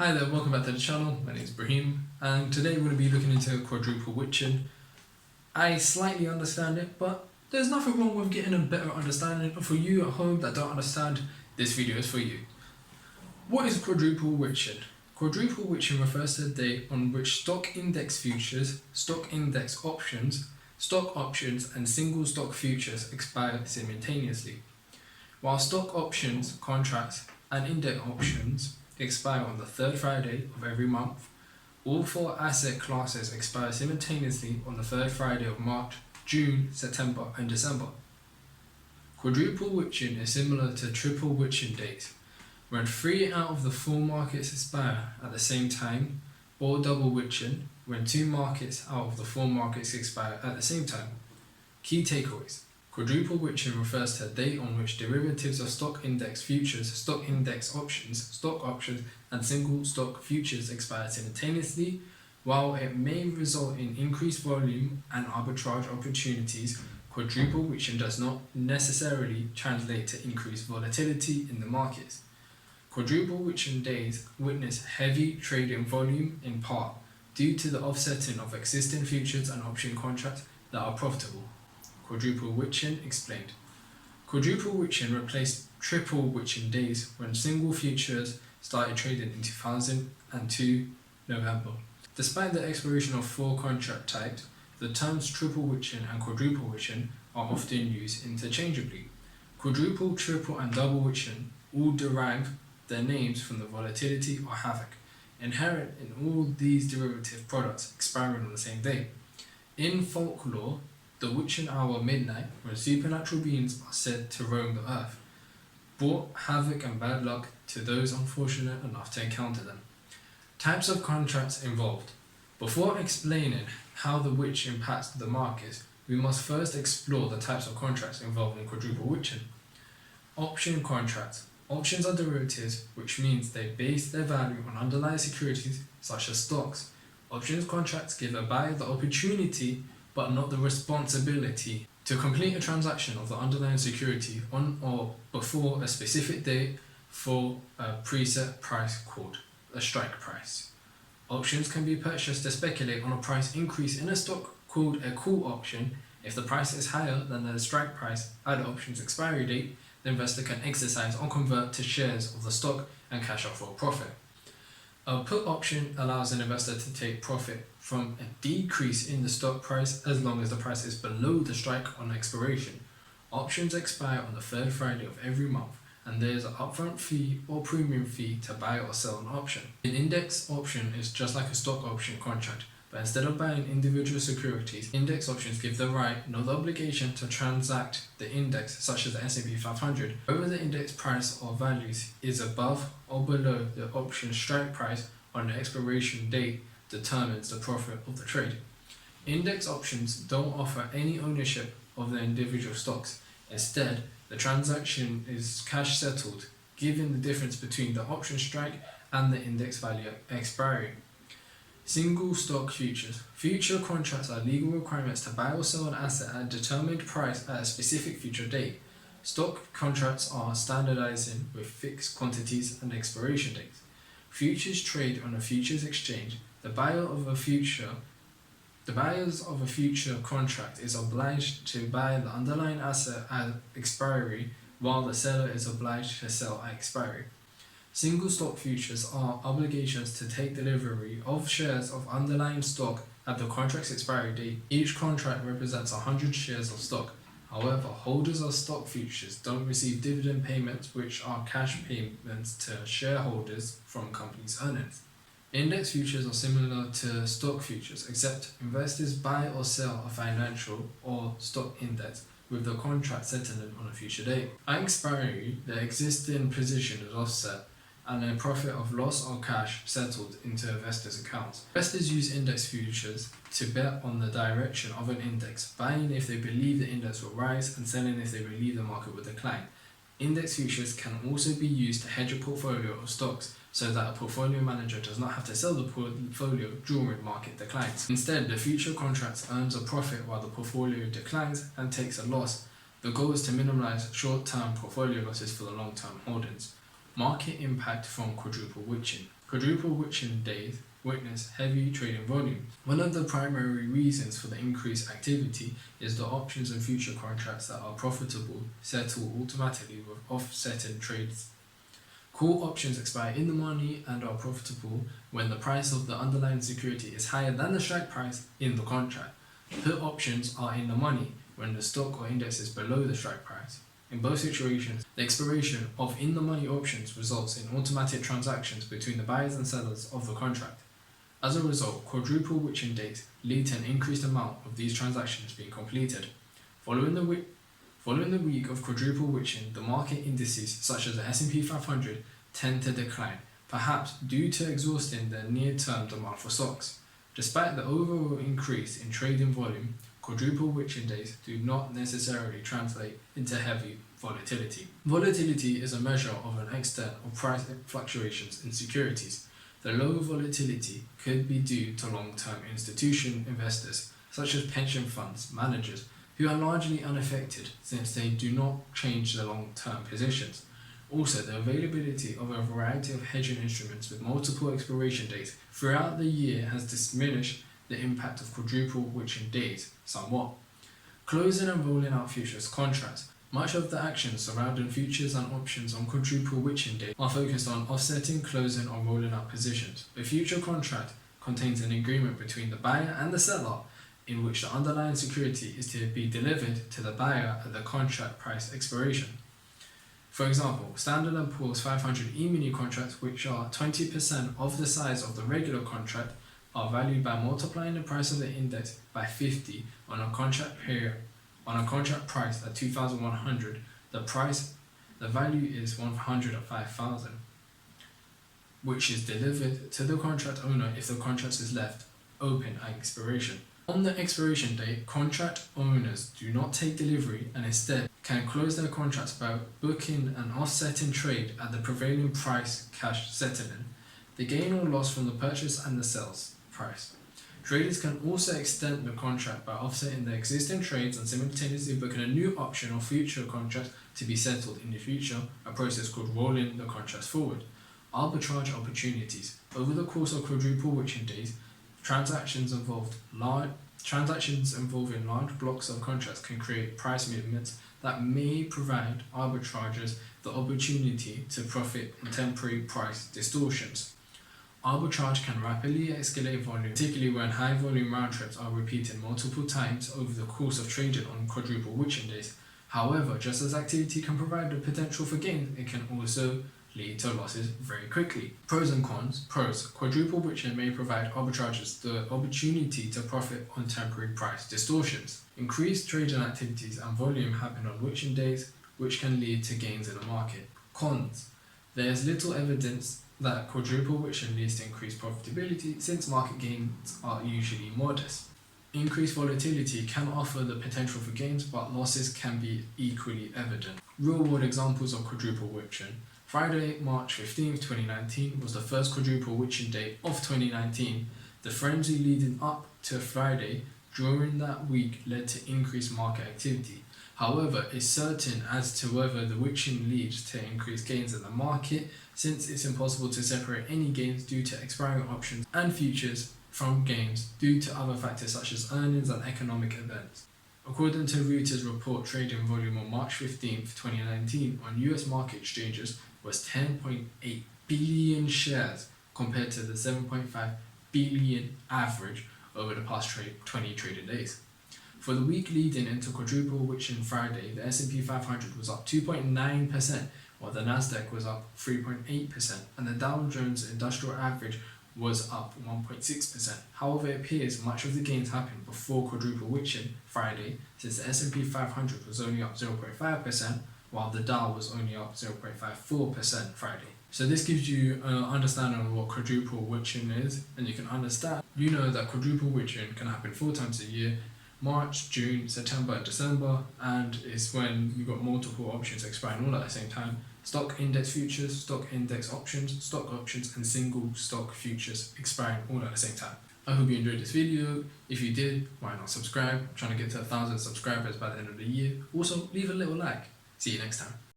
Hi there, welcome back to the channel. My name is Brahim, and today we're going to be looking into quadruple witching. I slightly understand it, but there's nothing wrong with getting a better understanding. For you at home that don't understand, this video is for you. What is quadruple witching? Quadruple witching refers to the date on which stock index futures, stock index options, stock options and single stock futures expire simultaneously. While stock options, contracts and index options expire on the third Friday of every month, all four asset classes expire simultaneously on the third Friday of March, June, September and December. Quadruple witching is similar to triple witching dates, when 3 out of the 4 markets expire at the same time, or double witching, when 2 markets out of the 4 markets expire at the same time. Key takeaways. Quadruple witching refers to a date on which derivatives of stock index futures, stock index options, stock options and single stock futures expire simultaneously. While it may result in increased volume and arbitrage opportunities, quadruple witching does not necessarily translate to increased volatility in the markets. Quadruple witching days witness heavy trading volume in part due to the offsetting of existing futures and option contracts that are profitable. Quadruple witching explained. Quadruple witching replaced triple witching days when single futures started trading in 2002 November. Despite the expiration of 4 contract types, the terms triple witching and quadruple witching are often used interchangeably. Quadruple, triple and double witching all derive their names from the volatility or havoc inherent in all these derivative products expiring on the same day. In folklore, the witching hour midnight, when supernatural beings are said to roam the earth, brought havoc and bad luck to those unfortunate enough to encounter them. Types of contracts involved. Before explaining how the witch impacts the markets, we must first explore the types of contracts involved in quadruple witching. Option contracts. Options are derivatives, which means they base their value on underlying securities such as stocks. Options contracts give a buyer the opportunity but not the responsibility to complete a transaction of the underlying security on or before a specific date for a preset price called a strike price. Options can be purchased to speculate on a price increase in a stock called a call option. If the price is higher than the strike price at the option's expiry date, the investor can exercise or convert to shares of the stock and cash out for a profit. A put option allows an investor to take profit from a decrease in the stock price as long as the price is below the strike on expiration. Options expire on the third Friday of every month, and there is an upfront fee or premium fee to buy or sell an option. An index option is just like a stock option contract, but instead of buying individual securities, index options give the right, not the obligation, to transact the index, such as the S&P 500. Whether the index price or values is above or below the option strike price on the expiration date determines the profit of the trade. Index options don't offer any ownership of the individual stocks. Instead, the transaction is cash settled, given the difference between the option strike and the index value expiry. Single stock futures. Future contracts are legal requirements to buy or sell an asset at a determined price at a specific future date. Stock contracts are standardizing with fixed quantities and expiration dates. Futures trade on a futures exchange. The buyers of a future contract is obliged to buy the underlying asset at expiry, while the seller is obliged to sell at expiry. Single stock futures are obligations to take delivery of shares of underlying stock at the contract's expiry date. Each contract represents 100 shares of stock. However, holders of stock futures don't receive dividend payments, which are cash payments to shareholders from companies' earnings. Index futures are similar to stock futures, except investors buy or sell a financial or stock index with the contract settling on a future date. At expiry, the existing position is offset and a profit of loss or cash settled into investors' accounts. Investors use index futures to bet on the direction of an index, buying if they believe the index will rise and selling if they believe the market will decline. Index futures can also be used to hedge a portfolio of stocks so that a portfolio manager does not have to sell the portfolio during market declines. Instead, the future contract earns a profit while the portfolio declines and takes a loss. The goal is to minimize short-term portfolio losses for the long-term holdings. Market impact from quadruple witching. Quadruple witching days witness heavy trading volume. One of the primary reasons for the increased activity is the options and future contracts that are profitable settle automatically with offsetting trades. Call options expire in the money and are profitable when the price of the underlying security is higher than the strike price in the contract. Put options are in the money when the stock or index is below the strike price. In both situations, the expiration of in-the-money options results in automatic transactions between the buyers and sellers of the contract. As a result, quadruple witching dates lead to an increased amount of these transactions being completed. Following the week of quadruple witching, the market indices such as the S&P 500 tend to decline, perhaps due to exhausting the near-term demand for stocks. Despite the overall increase in trading volume, quadruple witching days do not necessarily translate into heavy volatility. Volatility is a measure of an extent of price fluctuations in securities. The low volatility could be due to long-term institutional investors, such as pension funds managers, who are largely unaffected since they do not change their long-term positions. Also, the availability of a variety of hedging instruments with multiple expiration dates throughout the year has diminished the impact of quadruple witching days somewhat. Closing and rolling out futures contracts. Much of the action surrounding futures and options on quadruple witching days are focused on offsetting, closing or rolling out positions. A future contract contains an agreement between the buyer and the seller in which the underlying security is to be delivered to the buyer at the contract price expiration. For example, Standard & Poor's 500 E-mini contracts, which are 20% of the size of the regular contract, are valued by multiplying the price of the index by 50 on a contract price at 2,100. The value is 105,000, which is delivered to the contract owner if the contract is left open at expiration. On the expiration date, contract owners do not take delivery and instead can close their contracts by booking an offsetting trade at the prevailing price cash settlement, the gain or loss from the purchase and the sales price. Traders can also extend the contract by offsetting the existing trades and simultaneously booking a new option or future contract to be settled in the future, a process called rolling the contracts forward. Arbitrage opportunities. Over the course of quadruple witching days, transactions involving large blocks of contracts can create price movements that may provide arbitrageurs the opportunity to profit on temporary price distortions. Arbitrage can rapidly escalate volume, particularly when high volume round trips are repeated multiple times over the course of trading on quadruple witching days. However, just as activity can provide the potential for gains, it can also lead to losses very quickly. Pros and cons. Pros. Quadruple witching may provide arbitrageurs the opportunity to profit on temporary price distortions. Increased trading activities and volume happen on witching days, which can lead to gains in the market. Cons. There is little evidence that quadruple witching leads to increased profitability since market gains are usually modest. Increased volatility can offer the potential for gains, but losses can be equally evident. Real-world examples of quadruple witching. Friday, March 15, 2019 was the first quadruple witching day of 2019. The frenzy leading up to Friday during that week led to increased market activity. However, it's certain as to whether the witching leads to increased gains in the market, since it's impossible to separate any gains due to expiring options and futures from gains due to other factors such as earnings and economic events. According to Reuters report, trading volume on March 15, 2019 on US market exchanges was 10.8 billion shares compared to the 7.5 billion average over the past 20 trading days. For the week leading into quadruple witching Friday, the S&P 500 was up 2.9%, while the Nasdaq was up 3.8%, and the Dow Jones Industrial Average was up 1.6%. However, it appears much of the gains happened before quadruple witching Friday, since the S&P 500 was only up 0.5%, while the Dow was only up 0.54% Friday. So this gives you an understanding of what quadruple witching is, and you can understand, that quadruple witching can happen 4 times a year: March, June, September, and December, and it's when you've got multiple options expiring all at the same time. Stock index futures, stock index options, stock options, and single stock futures expiring all at the same time. I hope you enjoyed this video. If you did, why not subscribe? I'm trying to get to 1,000 subscribers by the end of the year. Also, leave a little like. See you next time.